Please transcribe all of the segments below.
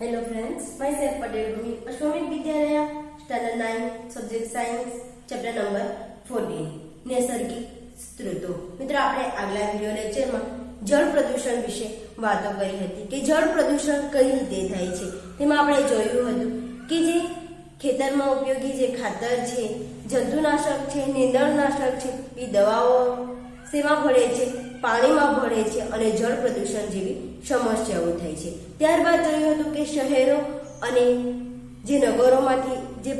Hello friends, myself Patel Bhumi, Ashwamit Vidyalaya, Standard 9, Subject Science, Chapter number 14, નૈસર્ગિક સ્ત્રોતો. મિત્રો આપણે આગલા વિડિયો લેક્ચરમાં જળ પ્રદૂષણ વિશે વાતો કરી હતી કે જળ પ્રદૂષણ કઈ રીતે થાય છે. તેમાં આપણે જોયું હતું કે જે ખેતરમાં ઉપયોગી જે ખાતર છે, જંતુનાશક છે, નીંદણનાશક છે, એ દવાઓ શેમાં ભળે છે? પાણીમાં ભળે છે અને જળ પ્રદૂષણ જેવી સમસ્યાઓ થાય છે. ત્યારબાદ જોયું હતું કે શહેરો અને જે નગરોમાંથી જે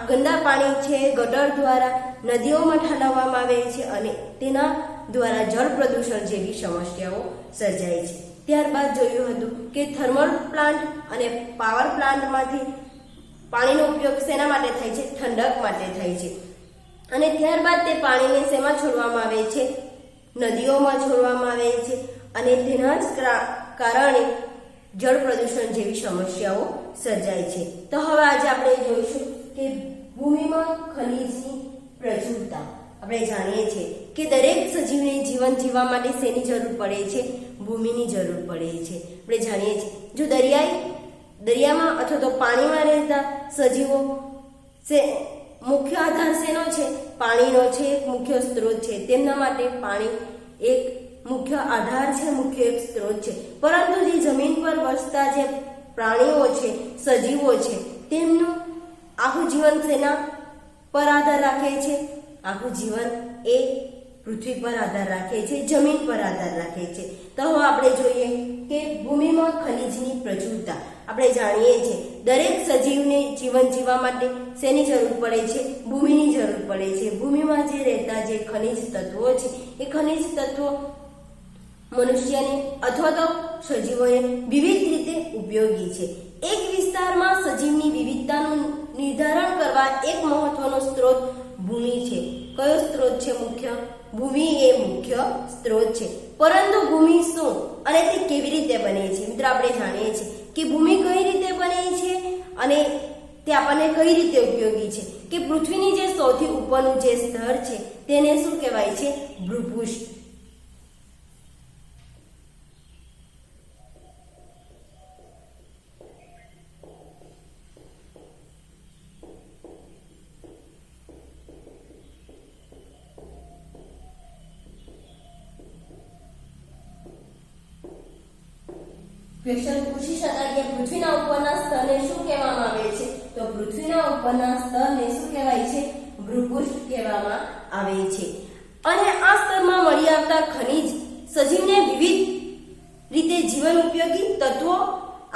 ગંદા પાણી છે ગટર દ્વારા નદીઓમાં ઠાલવવામાં આવે છે અને તેના દ્વારા જળ પ્રદૂષણ જેવી સમસ્યાઓ સર્જાય છે. ત્યારબાદ જોયું હતું કે થર્મલ પ્લાન્ટ અને પાવર પ્લાન્ટમાંથી પાણીનો ઉપયોગ શેના માટે થાય છે? ઠંડક માટે થાય છે. અને ત્યારબાદ તે પાણીને શેમાં છોડવામાં આવે છે? નદીઓમાં છોડવામાં આવે છે અને તેના જ કારણે જળ પ્રદૂષણ જેવી સમસ્યાઓ સર્જાય છે. તો હવે આજે આપણે જોઈશું કે ભૂમિમાં ખનિજની પ્રચુરતા. આપણે જાણીએ છીએ કે દરેક સજીવને જીવન જીવવા માટે શેની જરૂર પડે છે? ભૂમિની જરૂર પડે છે. આપણે જાણીએ છીએ જો દરિયામાં અથવા તો પાણીમાં રહેતા સજીવો મુખ્ય આધાર શેનો છે? પાણીનો છે, એક મુખ્ય સ્ત્રોત છે. તેમના માટે પાણી એક મુખ્ય આધાર છે, મુખ્ય એક સ્ત્રોત છે. પરંતુ જે જમીન પર વસતા જે પ્રાણીઓ છે, સજીવો છે, તેમનું આખું જીવન શેના પર આધાર રાખે છે? આખું જીવન એ પૃથ્વી પર આધાર રાખે છે, જમીન પર આધાર રાખે છે. તો હવે આપણે જોઈએ કે ભૂમિમાં ખનિજની પ્રચુરતા. આપણે જાણીએ છીએ દરેક સજીવને જીવન જીવવા માટે શેની જરૂર પડે છે? ભૂમિની જરૂર પડે છે. ભૂમિમાં જે રહેતા જે ખનિજ તત્વો છે એ ખનિજ તત્વો મનુષ્યને અથવા તો સજીવોને વિવિધ રીતે ઉપયોગી છે. એક વિસ્તારમાં સજીવની વિવિધતાનું નિર્ધારણ કરવા એક મહત્વનો સ્ત્રોત ભૂમિ છે. કયો સ્ત્રોત છે? મુખ્ય ભૂમિ એ મુખ્ય સ્ત્રોત છે. પરંતુ ભૂમિ શું અને તે કેવી રીતે બને છે? મિત્રો આપણે જાણીએ છીએ કે ભૂમિ કઈ રીતે બને છે અને તે આપણને કઈ રીતે ઉપયોગી છે કે પૃથ્વીની જે સૌથી ઉપરનું જે સ્તર છે તેને શું કહેવાય છે? ભૂપૃષ્ઠ. ક્વેશ્ચન પૂછી શકાય કે પૃથ્વીના ઉપરના સ્તરને શું કહેવામાં આવે છે? તો પૃથ્વીના ઉપરના સ્તરને શું કહેવાય છે? ભૂપૃષ્ઠ કહેવામાં આવે છે. અને આ સ્તરમાં મળી આવતા ખનિજ સજીવને વિવિધ રીતે જીવન ઉપયોગી તત્વો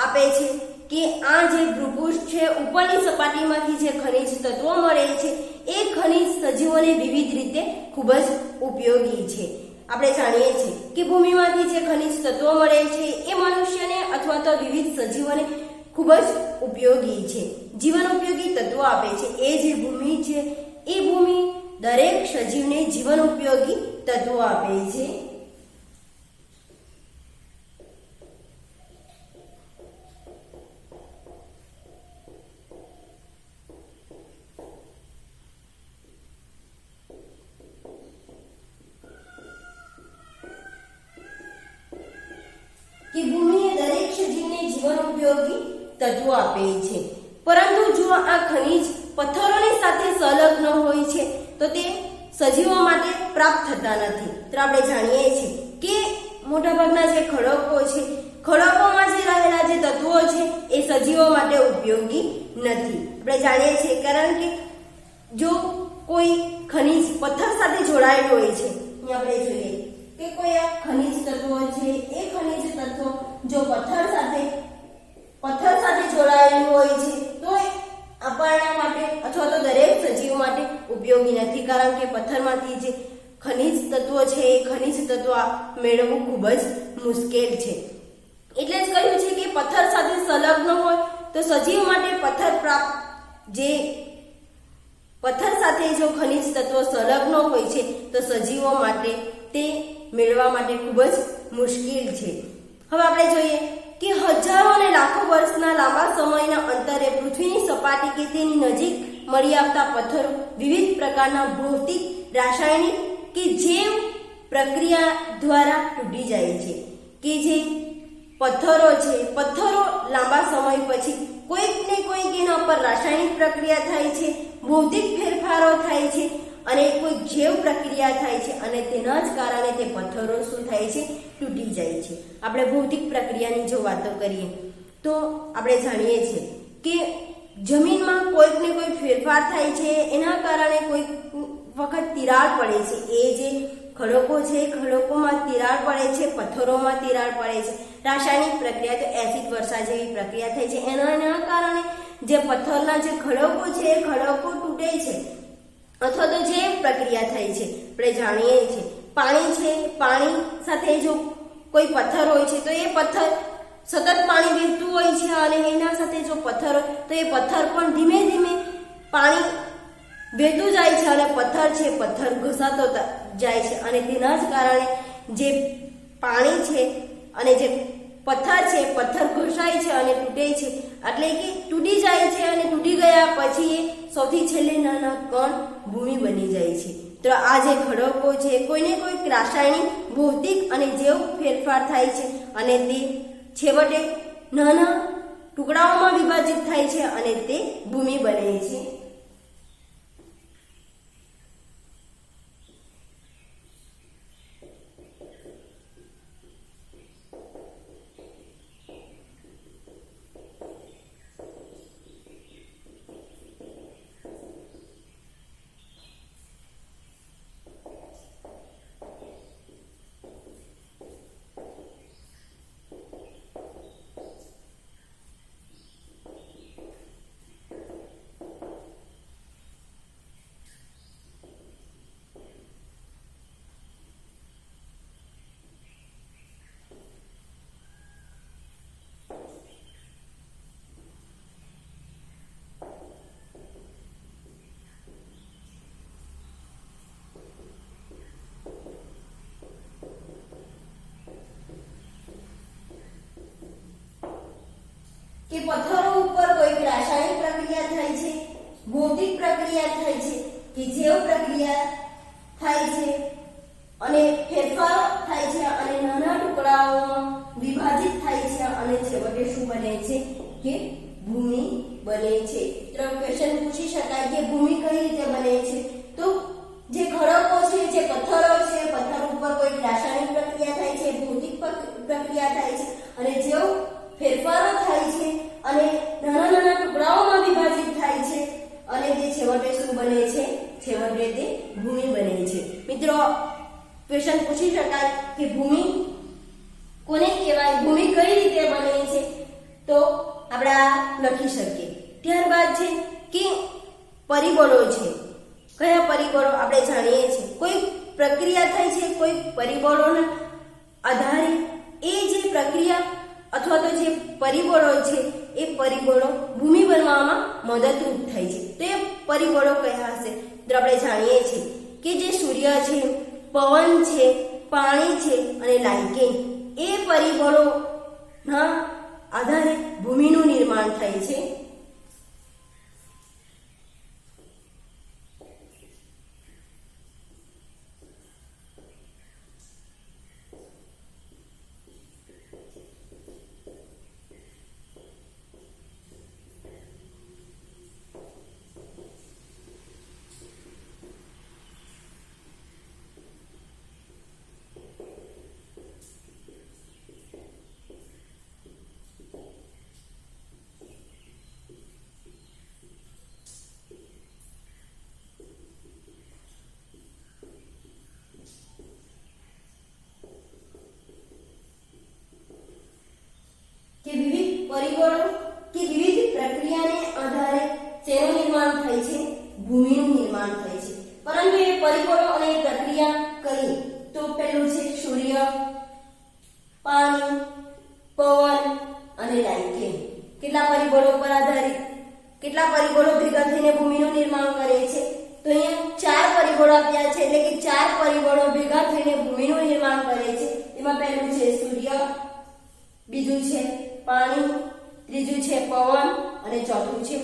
આપે છે. કે આ જે ભૂપૃષ્ઠ છે, ઉપરની સપાટીમાંથી જે ખનિજ તત્વો મળે છે એ ખનિજ સજીવોને વિવિધ રીતે ખૂબ જ ઉપયોગી છે. આપણે જાણીએ છીએ કે ભૂમિમાંથી જે ખનિજ તત્વો મળે છે એ મનુષ્યને અથવા તો વિવિધ સજીવોને ખૂબ જ ઉપયોગી છે, જીવન ઉપયોગી તત્વો આપે છે. એ જે ભૂમિ છે એ ભૂમિ દરેક સજીવને જીવન ઉપયોગી તત્વો આપે છે. કે ભૂમિ એ દરેક સજીવને જીવન ઉપયોગી તત્વો આપે છે. પરંતુ જો આ ખનિજ પથ્થરોની સાથે સંલગ્ન હોય છે તો તે સજીવો માટે પ્રાપ્ત થતા નથી. તો આપણે જાણીએ છીએ કે મોટાભાગના જે ખડકો છે, ખડકોમાં જે રહેલા જે તત્વો છે એ સજીવો માટે ઉપયોગી નથી. આપણે જાણીએ છીએ કારણ કે જો કોઈ ખનિજ પથ્થર સાથે જોડાયેલું હોય છે, અહીંયા આપણે જોઈએ કે કોઈ આ ખનિજ તત્વો છે, એ ખનિજ તત્વો જો પથ્થર સાથે જોડાયેલું હોય છે તો આપણા માટે અથવા તો દરેક સજીવ માટે ઉપયોગી નથી. કારણ કે પથ્થરમાંથી જે ખનિજ તત્વો છે એ ખનિજ તત્વો મેળવવું ખૂબ જ મુશ્કેલ છે. એટલે જ કહ્યું છે કે પથ્થર સાથે સંલગ્ન હોય તો સજીવ માટે પથ્થર સાથે જો ખનિજ તત્વો સંલગ્ન હોય છે તો સજીવો માટે તે મેળવવા માટે ખૂબ જ મુશ્કેલ છે. હવે આપણે જોઈએ કે હજારો અને લાખો વર્ષના લાંબા સમયના અંતરે પૃથ્વીની સપાટી કે તેની નજીક મળી આવતા પથ્થરો વિવિધ પ્રકારના ભૌતિક, રાસાયણિક કે જૈવ પ્રક્રિયા દ્વારા તૂટી જાય છે. કે જે પથ્થરો છે, પથ્થરો લાંબા સમય પછી કોઈક ને કોઈક એના પર રાસાયણિક પ્રક્રિયા થાય છે, ભૌતિક ફેરફારો થાય છે અને કોઈ જૈવ પ્રક્રિયા થાય છે અને તેના જ કારણે તે પથ્થરો શું થાય છે, તૂટી જાય છે. આપણે ભૌતિક પ્રક્રિયાની જો વાતો કરીએ તો આપણે જાણીએ છીએ કે જમીનમાં કોઈક ને કોઈ ફેરફાર થાય છે, એના કારણે કોઈક વખત તિરાડ પડે છે. એ જે ખડકો છે, ખડકોમાં તિરાડ પડે છે, પથ્થરોમાં તિરાડ પડે છે. રાસાયણિક પ્રક્રિયા તો એસિડ વર્ષા જેવી પ્રક્રિયા થાય છે. એના કારણે જે પથ્થરના જે ખડકો છે એ ખડકો તૂટે છે અથવા તો જે પ્રક્રિયા થાય છે. આપણે જાણીએ છીએ પાણી છે, પાણી સાથે જો કોઈ પથ્થર હોય છે તો એ પથ્થર સતત પાણી વહેતું હોય છે અને એના સાથે જો પથ્થર હોય તો એ પથ્થર પણ ધીમે ધીમે પાણી વહેતું જાય છે અને પથ્થર છે, પથ્થર ઘસાતો જાય છે અને તેના જ કારણે જે પાણી છે અને જે પથ્થર છે, પથ્થર ઘસાય છે અને તૂટે છે, એટલે કે તૂટી જાય છે અને તૂટી ગયા પછી એ સૌથી છેલ્લે નાના કણ ભૂમિ બની જાય છે. તો આ જે ખડકો છે કોઈને કોઈક રાસાયણિક, ભૌતિક અને જૈવ ફેરફાર થાય છે અને તે છેવટે નાના ટુકડાઓમાં વિભાજિત થાય છે અને તે ભૂમિ બને છે. કે પથ્થરો ઉપર કોઈક રાસાયણિક પ્રક્રિયા થાય છે, ભૌતિક પ્રક્રિયા થાય છે કે જૈવ પ્રક્રિયા થાય છે અને ફેરફારો થાય છે અને નાના ટુકડાઓમાં વિભાજિત થાય છે અને છેવટે શું બને છે કે ભૂમિ બને છે. તો ક્વેશ્ચન પૂછી શકાય કે ભૂમિ કઈ રીતે બને છે? તો જે ખડકો છે, જે પથ્થરો છે, પથ્થર ઉપર કોઈક રાસાયણિક પ્રક્રિયા થાય છે, ભૌતિક પ્રક્રિયા થાય છે અને જૈવ ફેરફારો થાય છે અને નાના નાના ટુકડાઓમાં વિભાજિત થાય છે અને તે છેવટે શું બને છે? છેવટે તે ભૂમિ બને છે. મિત્રો, ક્વેશ્ચન પૂછી શકાય કે ભૂમિ કોને કહેવાય, ભૂમિ કઈ રીતે બને છે? તો આપણે લખી શકીએ. ત્યારબાદ છે કે પરિબળો છે. કયા પરિબળો? આપણે જાણીએ છીએ કોઈ પ્રક્રિયા થાય છે, કોઈ પરિબળોના આધારે એ જે પ્રક્રિયા અથવા તો જે પરિબળો છે એ પરિબળો ભૂમિ બનવામાં મદદરૂપ થાય છે. તો એ પરિબળો કયા હશે? તો આપણે જાણીએ છીએ કે જે સૂર્ય છે, પવન છે, પાણી છે અને લાઇકેન, એ પરિબળોના આધારે ભૂમિનું નિર્માણ થાય છે. કે વિવિધ પરિબળો કે વિવિધ પ્રક્રિયાને આધારે શેનું નિર્માણ થાય છે? ભૂમિનું નિર્માણ થાય છે. પરંતુ એ પરિબળો અને પ્રક્રિયા કઈ? તો પહેલું છે સૂર્ય, પાણી, પવન અને લાઇકેન. કેટલા પરિબળો પર આધારિત, કેટલા પરિબળો ભેગા થઈને ભૂમિનું નિર્માણ કરે છે? તો અહીંયા 4 પરિબળો આપ્યા છે, એટલે કે 4 પરિબળો ભેગા થઈને ભૂમિનું નિર્માણ કરે છે. એમાં પહેલું છે સૂર્ય, બીજું છે પાણી, ત્રીજું છે પવન અને ચોથું છે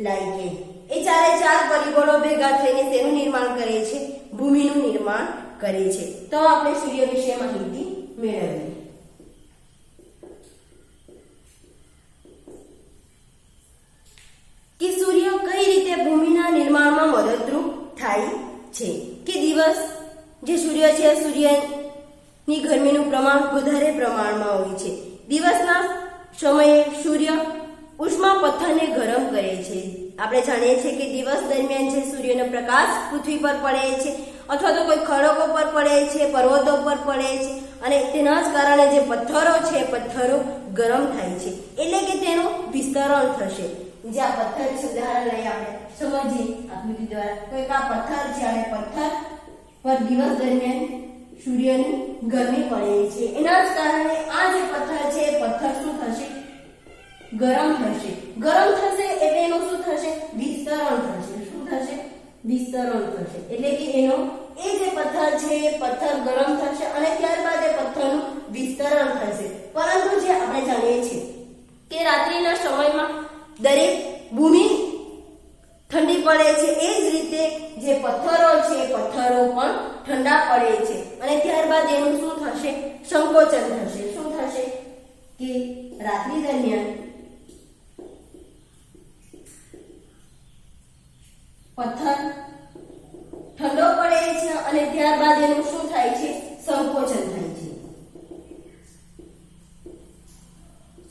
લાઇકેન. એ 4 પરિબળો ભેગા થઈને તેનું નિર્માણ કરે છે? ભૂમિનું નિર્માણ કરે છે. તો આપણે સૂર્ય વિશે માહિતી મેળવીએ. જે સૂર્ય છે સૂર્યની ગરમીનું પ્રમાણ વધારે પ્રમાણમાં હોય છે. દિવસના સમયે સૂર્ય ઉષ્મા પથ્થરને ગરમ કરે છે. આપણે જાણીએ છીએ કે દિવસ દરમિયાન જે સૂર્યનો પ્રકાશ પૃથ્વી પર પડે છે અથવા તો કોઈ ખડકો પર પડે છે, પર્વતો પર પડે છે અને તેના જ કારણે જે પથ્થરો છે પથ્થરો ગરમ થાય છે, એટલે કે તેનું વિસ્તરણ થશે. જે આ પથ્થર છે, ઉદાહરણ લઈ આપણે સમજીએ આકૃતિ દ્વારા. કોઈક આ પથ્થર છે અને પથ્થર પર દિવસ દરમિયાન સૂર્યની ગરમી પડે છે, એના જ કારણે આ જે પથ્થર છે પથ્થર શું થશે? ગરમ થશે. ગરમ થશે એટલે એનું શું થશે? વિસ્તરણ થશે. શું થશે? વિસ્તરણ થશે. એટલે કે એનો એ જે પથ્થર છે એ પથ્થર ગરમ થશે અને ત્યારબાદ એ પથ્થરનું વિસ્તરણ થશે. પરંતુ જે આપણે જાણીએ છીએ કે રાત્રિના સમયમાં દરેક ભૂમિ ઠંડી પડે છે, એ જ રીતે જે પથ્થરો છે પથ્થરો પણ ઠંડા પડે છે અને ત્યારબાદ એનું શું થશે? સંકોચન થશે. શું થશે? કે રાત્રિ દરમિયાન પથ્થર ઠંડો પડે છે અને ત્યારબાદ એનું શું થાય છે? સંકોચન થાય છે.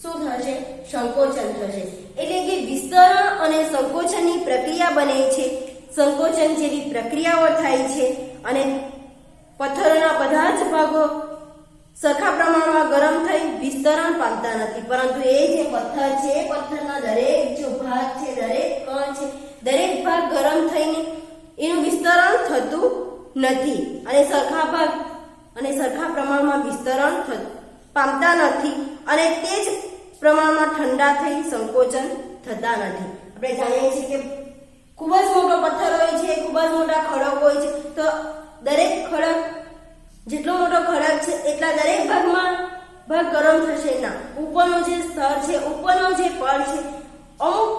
શું થશે? સંકોચન થશે. એટલે કે વિસ્તરણ અને સંકોચનની પ્રક્રિયા બને છે. સંકોચન જેવી પ્રક્રિયાઓ થાય છે અને પથ્થરોના બધા જ ભાગો સરખા પ્રમાણમાં ગરમ થઈ વિસ્તરણ પામતા નથી, પરંતુ એ જે પથ્થર છે એ પથ્થરના દરેક જો ભાગ છે, દરેક કણ છે, દરેક ભાગ ગરમ થઈને એનું વિસ્તરણ થતું નથી અને સરખા પ્રમાણમાં વિસ્તરણ પામતા નથી અને તે જ પ્રમાણમાં ઠંડા થઈ સંકોચન થતા નથી. આપણે જાણીએ છીએ કે ખૂબ જ મોટો પથ્થર હોય છે, ખૂબ જ મોટા ખડક હોય છે, તો દરેક ખડક જેટલો મોટો ખડક છે એટલા દરેક ભાગ ગરમ થશે ના. ઉપરનો જે સ્તર છે, ઉપરનો જે પડ છે, અમુક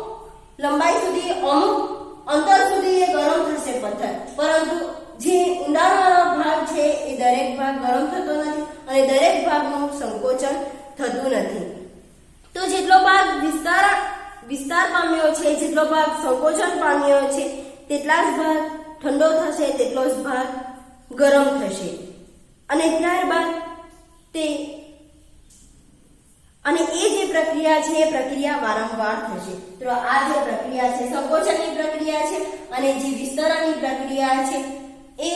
લંબાઈ સુધી, અમુક અંતર સુધી એ ગરમ થશે પથ્થર, પરંતુ જે ઊંડાણવાળો ભાગ છે એ દરેક ભાગ ગરમ થતો નથી અને દરેક ભાગનું સંકોચન થતું નથી. તો જેટલો ભાગ વિસ્તાર પામ્યો છે, જેટલો ભાગ સંકોચન પામ્યો છે, તેટલા જ ભાગ ઠંડો થશે, તેટલો જ ભાગ ગરમ થશે અને ત્યારબાદ એ જે પ્રક્રિયા છે એ પ્રક્રિયા વારંવાર થશે. તો આ જે પ્રક્રિયા છે સંકોચનની પ્રક્રિયા છે અને જે વિસ્તરણની પ્રક્રિયા છે એ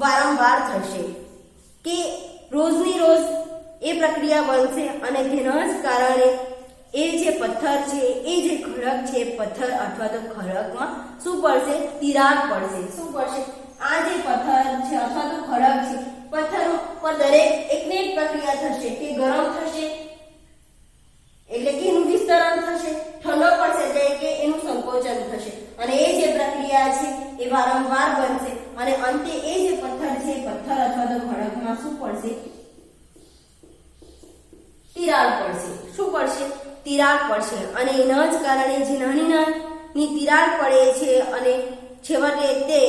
વારંવાર થશે કે રોજની રોજ એ પ્રક્રિયા બનશે અને તેના જ કારણે એ જે પથ્થર છે, એ જે ખડક છે, પથ્થર અથવા તો ખડકમાં શું પડશે? તિરાડ પડશે. શું પડશે? આ જે પથ્થર છે અથવા તો ખડક છે, પથ્થર પર દરેક એકને એક પ્રક્રિયા થશે કે ગરમ થશે એટલે કે એનું વિસ્તરણ થશે, ઠંડો પડશે એટલે કે એનું સંકોચન થશે અને એ જે પ્રક્રિયા છે એ વારંવાર બનશે અને અંતે એ જે પથ્થર છે, પથ્થર અથવા તો ખડકમાં શું પડશે? તિરાડ પડશે. શું પડશે? તિરાડ પડશે અને એના જ કારણે જે નાની તિરાડ પડે છે અને છેવટે તે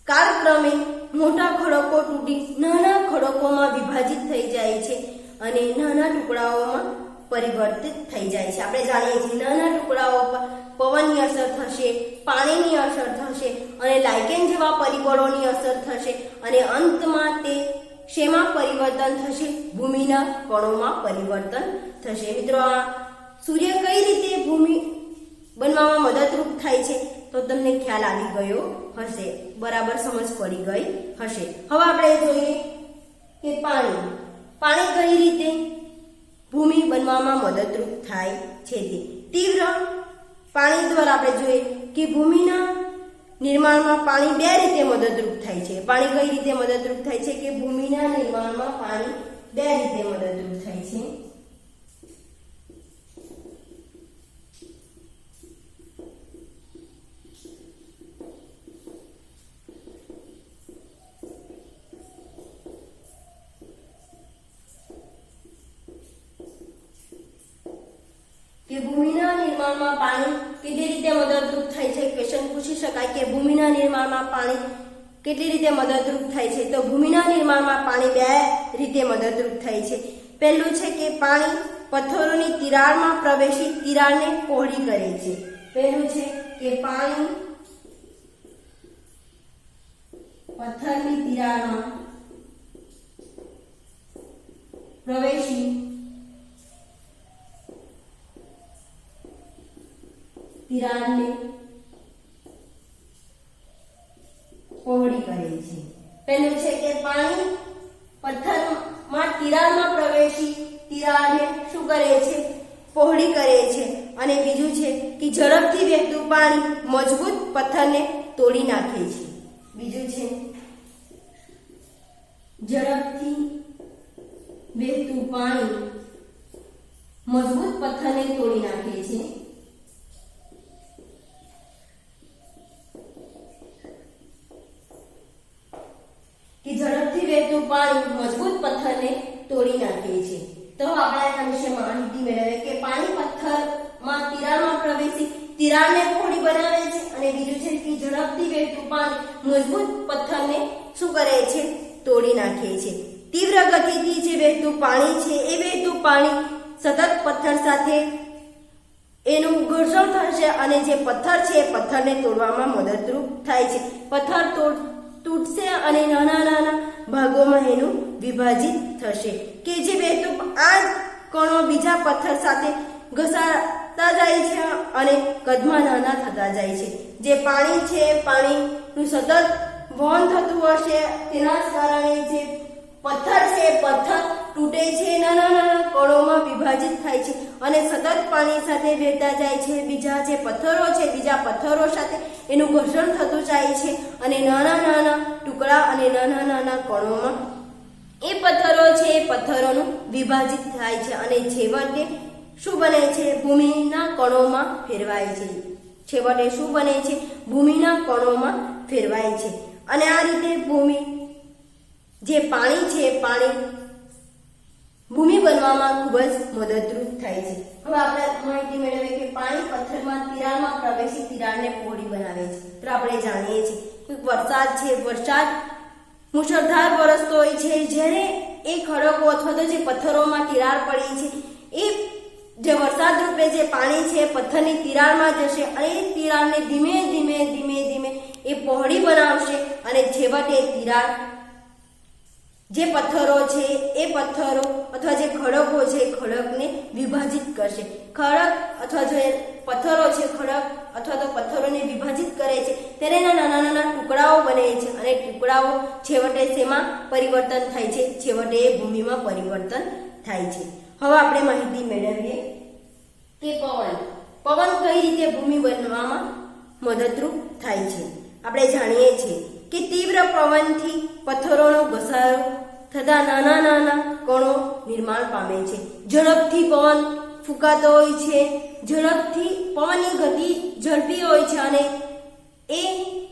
કાળક્રમે મોટા ખડકો તૂટી નાના ખડકોમાં વિભાજિત થઈ જાય છે અને નાના ટુકડાઓમાં પરિવર્તિત થઈ જાય છે. આપણે જાણીએ છીએ નાના ટુકડાઓ પર પવનની અસર થશે, પાણીની અસર થશે અને લાઇકેન જેવા પરિબળોની અસર થશે અને અંતમાં તે શેમાં પરિવર્તન થશે? ભૂમિના કણોમાં પરિવર્તન થશે. મિત્રો, આ સૂર્ય કઈ રીતે ભૂમિ બનવામાં મદદરૂપ થાય છે તો તમને ખ્યાલ આવી ગયો હશે, બરાબર સમજ પડી ગઈ હશે. હવે આપણે જોઈએ કે પાણી કઈ રીતે ભૂમિ બનવામાં મદદરૂપ થાય છે. તે તીવ્ર પાણી દ્વારા આપણે જોઈએ કે ભૂમિના નિર્માણમાં પાણી બે રીતે મદદરૂપ થાય છે. પાણી કઈ રીતે મદદરૂપ થાય છે કે ભૂમિના નિર્માણમાં પાણી બે રીતે મદદરૂપ થાય છે. કે ભૂમિના નિર્માણમાં પાણી કેવી રીતે મદદરૂપ થાય છે. ક્વેશ્ચન પૂછી શકાય કે ભૂમિના નિર્માણમાં પાણી કેટલી રીતે મદદરૂપ થાય છે. તો ભૂમિના નિર્માણમાં પાણી બે રીતે મદદરૂપ થાય છે. પહેલું છે કે પાણી પથ્થરોની તિરાડમાં પ્રવેશી તિરાડને પહોળી કરે છે. પહેલું છે કે પાણી પથ્થરની તિરાડમાં પ્રવેશી તિરાડને પહોળી કરે છે। પહેલું છે કે પાણી પથ્થરમાં તિરાડમાં પ્રવેશી તિરાડને શું કરે છે? પહોળી કરે છે। અને બીજું છે કે ઝડપથી વહેતું પાણી મજબૂત પથ્થરને તોડી નાખે છે। બીજું છે ઝડપથી વહેતું પાણી મજબૂત પથ્થરને તોડી નાખે છે। કે ઝડપથી વહેતું પાણી મજબૂત પથ્થરને તોડી નાખે છે। તો આપણે આ વિશે માહિતી મેળવીએ કે પાણી પથ્થરમાં તિરાડમાં પ્રવેશી તિરાડને પહોળી બનાવે છે અને બીજું છે કે ઝડપથી વહેતું પાણી મજબૂત પથ્થરને શું કરે છે? તોડી નાખે છે। તીવ્ર ગતિથી જે વહેતું પાણી છે એ વહેતું પાણી સતત પથ્થર સાથે એનું ઘર્ષણ થશે અને જે પથ્થર છે એ પથ્થરને તોડવામાં મદદરૂપ થાય છે। પથ્થર તૂટશે અને નાના નાના ભાગોમાં એનું વિભાજિત થશે કે જે વહેતું આ કણો બીજા પથ્થર સાથે ઘસાતા જાય છે અને કદમાં નાના થતા જાય છે। જે પાણી છે પાણીનું સતત વહન થતું હશે તેના કારણે જે પથ્થર છે પથ્થર તૂટે છે, નાના નાના કણોમાં વિભાજિત થાય છે અને સતત પાણી સાથે વહેતા જાય છે। બીજા જે પથ્થરો છે બીજા પથ્થરો સાથે એનું ઘર્ષણ થતું જાય છે અને નાના નાના ટુકડા અને નાના નાના કણોમાં એ પથ્થરો છે એ પથ્થરોનું વિભાજિત થાય છે અને છેવટે શું બને છે? ભૂમિના કણોમાં ફેરવાય છે। છેવટે શું બને છે? ભૂમિના કણોમાં ફેરવાય છે અને આ રીતે ભૂમિ જે પાણી છે પાણી ભૂમિ બનવામાં ખૂબ જ મદદરૂપ થાય છે। હવે આપણે માહિતી મેળવીએ કે પાણી પથ્થરમાં તિરાડમાં પ્રવેશી તિરાડને પહોળી બનાવે છે। તો આપણે જાણીએ છીએ કે વરસાદ છે વરસાદ મુશળધાર વરસતો હોય છે જ્યારે એ ખડકો અથવા તો જે પથ્થરોમાં તિરાડ પડી છે એ જે વરસાદ રૂપે જે પાણી છે પથ્થરની તિરાડમાં જશે અને એ તિરાડને ધીમે ધીમે ધીમે ધીમે એ પહોળી બનાવશે અને છેવટે તિરાડ જે પથ્થરો છે એ પથ્થરો અથવા જે ખડકો છે ખડકને વિભાજિત કરશે। ખડક અથવા જે પથ્થરો છે ખડક અથવા તો પથ્થરોને વિભાજિત કરે છે ત્યારે નાના નાના ટુકડાઓ બને છે અને ટુકડાઓ છેવટે શેમાં પરિવર્તન થાય છે? છેવટે એ ભૂમિમાં પરિવર્તન થાય છે। હવે આપણે માહિતી મેળવીએ કે પવન કઈ રીતે ભૂમિ બનવામાં મદદરૂપ થાય છે। આપણે જાણીએ છીએ કે તીવ્ર પવનથી પથ્થરોનો ઘસારો થતા નાના નાના કણો નિર્માણ પામે છે। ઝડપથી પવન ફૂંકાતો હોય છે, ઝડપથી પવનની ગતિ ઝડપી હોય છે અને એ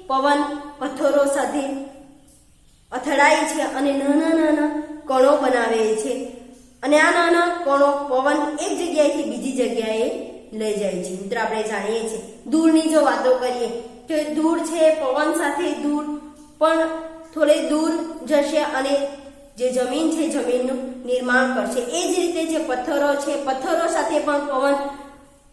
પવન પથ્થરો સાથે અથડાય છે અને નાના નાના કણો બનાવે છે અને આ નાના કણો પવન એક જગ્યાએથી બીજી જગ્યાએ લઈ જાય છે। મિત્રો આપણે જાણીએ છીએ ધૂળની જો વાતો કરીએ કે ધૂળ છે પવન સાથે ધૂળ પણ થોડે દૂર જશે અને જે જમીન છે જમીનનું નિર્માણ કરશે। એ જ રીતે જે પથ્થરો છે પથ્થરો સાથે પણ પવન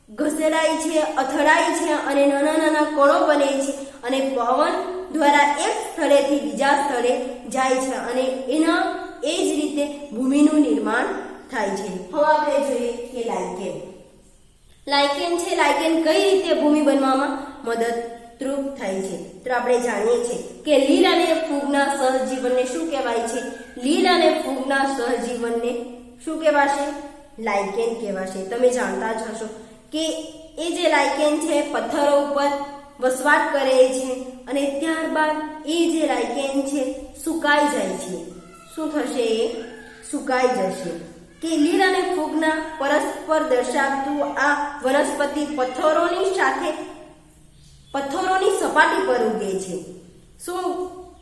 ઘસેડાય છે અથડાય છે અને નાના નાના કણો બને છે અને પવન દ્વારા એક સ્થળેથી બીજા સ્થળે જાય છે અને એના એ જ રીતે ભૂમિનું નિર્માણ થાય છે। હવે આપણે જોઈએ કે લાઇકેન છે લાઇકેન કઈ રીતે ભૂમિ બનવામાં મદદરૂપ થાય છે। તો આપણે જાણીએ છીએ કે લીલ અને ફૂગના સહજીવનને શું કહેવાય છે? લીલ અને ફૂગના સહજીવનને શું કહેવાશે? લાઇકેન કહેવાશે। તમે જાણતા જ હશો કે એ જે લાઇકેન છે પથ્થરો ઉપર વસવાટ કરે છે અને ત્યારબાદ એ જે લાઇકેન છે સુકાઈ જાય છે। શું થશે? એ સુકાઈ જશે। કે લીલ અને ફૂગના પરસ્પર દર્શાવતું આ વનસ્પતિ પથ્થરોની સાથે પથ્થરોની સપાટી પર ઉગે છે। શું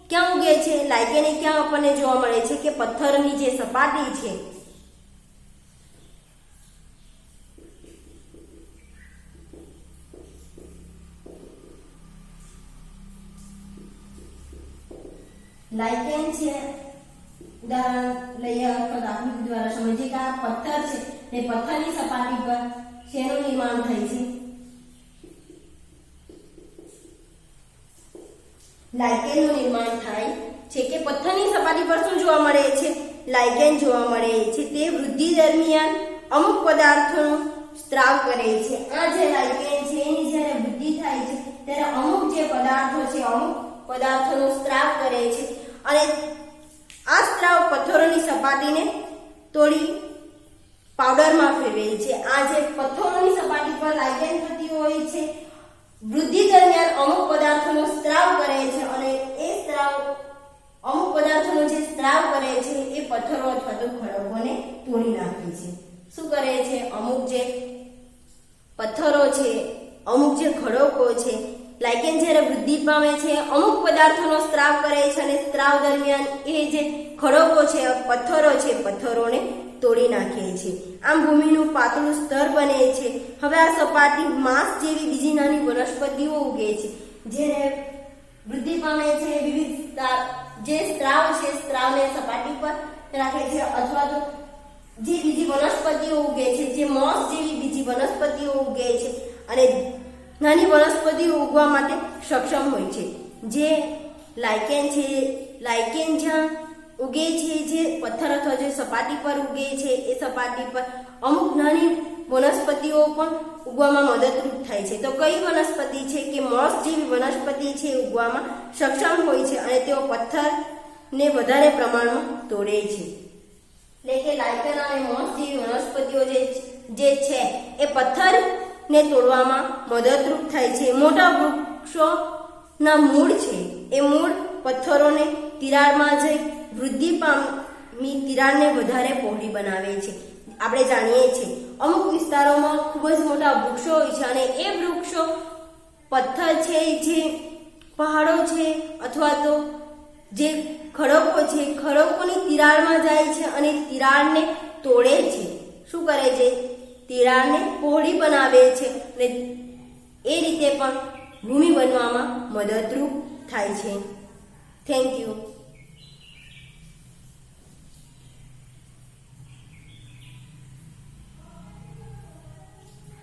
ક્યાં ઉગે છે? લાઇકેન ક્યાં આપણને જોવા મળે છે કે પથ્થરની જે સપાટી છે લાઇકેન છે ઉદાહરણ લઈએ અથવા દાખલા દ્વારા સમજીએ કે આ પથ્થર છે તે પથ્થરની સપાટી પર શેનું નિર્માણ થાય છે? લાઇકેનનું નિર્માણ થાય છે કે પથ્થરની સપાટી પર શું જોવા મળે છે? લાઇકેન જોવા મળે છે. તે વૃદ્ધિ દરમિયાન અમુક પદાર્થોનો સ્ત્રાવ કરે છે. આ જે લાઇકેન છે એની જ્યારે વૃદ્ધિ થાય છે ત્યારે અમુક જે પદાર્થો છે અમુક પદાર્થોનો સ્ત્રાવ કરે છે અને આ સ્ત્રાવ પથ્થરોની સપાટીને તોડી પાવડરમાં ફેરવે છે. આ જે પથ્થરોની સપાટી પર લાઇકેન થતી હોય છે વૃદ્ધિ દરમિયાન અમુક પદાર્થોનો સ્ત્રાવ કરે છે અને એ સ્ત્રાવ અમુક પદાર્થોનો જે સ્ત્રાવ કરે છે એ પથ્થરો અથવા તો ખડકોને તોડી નાખે છે. શું કરે છે? અમુક જે પથ્થરો છે અમુક જે ખડકો છે લાઇકેન જ્યારે વૃદ્ધિ પામે છે અમુક પદાર્થોનો સ્ત્રાવ કરે છે અને સ્ત્રાવ દરમિયાન એ જે ખડકો છે પથ્થરો છે પથ્થરોને તોડી નાખે છે. આમ ભૂમિનું પાતળું સ્તર બને છે. હવે આ સપાટી માંસ જેવી બીજી નાની વનસ્પતિઓ ઉગે છે. જ્યારે વૃદ્ધિ પામે છે વિવિધ જે સ્ત્રાવ છે સ્ત્રાવને સપાટી પર રાખે છે અથવા તો જે બીજી વનસ્પતિઓ ઉગે છે જે મોસ જેવી બીજી વનસ્પતિઓ ઉગે છે અને નાની વનસ્પતિઓ ઉગવા માટે સક્ષમ હોય છે. જે લાઇકેન છે લાઇકેન જ્યાં ઉગે છે જે પથ્થર અથવા જે સપાટી પર ઉગે છે એ સપાટી પર અમુક નાની વનસ્પતિઓ પણ ઉગવામાં મદદરૂપ થાય છે. તો કઈ વનસ્પતિ છે કે મોસ જેવી વનસ્પતિ છે ઉગવામાં સક્ષમ હોય છે અને તેઓ પથ્થરને વધારે પ્રમાણમાં તોડે છે. એટલે કે લાઇકેન અને મોસ જેવી વનસ્પતિઓ જે છે એ પથ્થરને તોડવામાં મદદરૂપ થાય છે. મોટા વૃક્ષોના મૂળ છે એ મૂળ પથ્થરોને તિરાડમાં જઈ વૃદ્ધિ પામી તિરાડને વધારે પહોળી બનાવે છે. આપણે જાણીએ છીએ અમુક વિસ્તારોમાં ખૂબ જ મોટા વૃક્ષો હોય છે અને એ વૃક્ષો પથ્થર છે જે પહાડો છે અથવા તો જે ખડકો છે ખડકોની તિરાડમાં જાય છે અને તિરાડને તોડે છે. શું કરે છે? તિરાડને પહોળી બનાવે છે અને એ રીતે પણ ભૂમિ બનવામાં મદદરૂપ થાય છે. Thank you.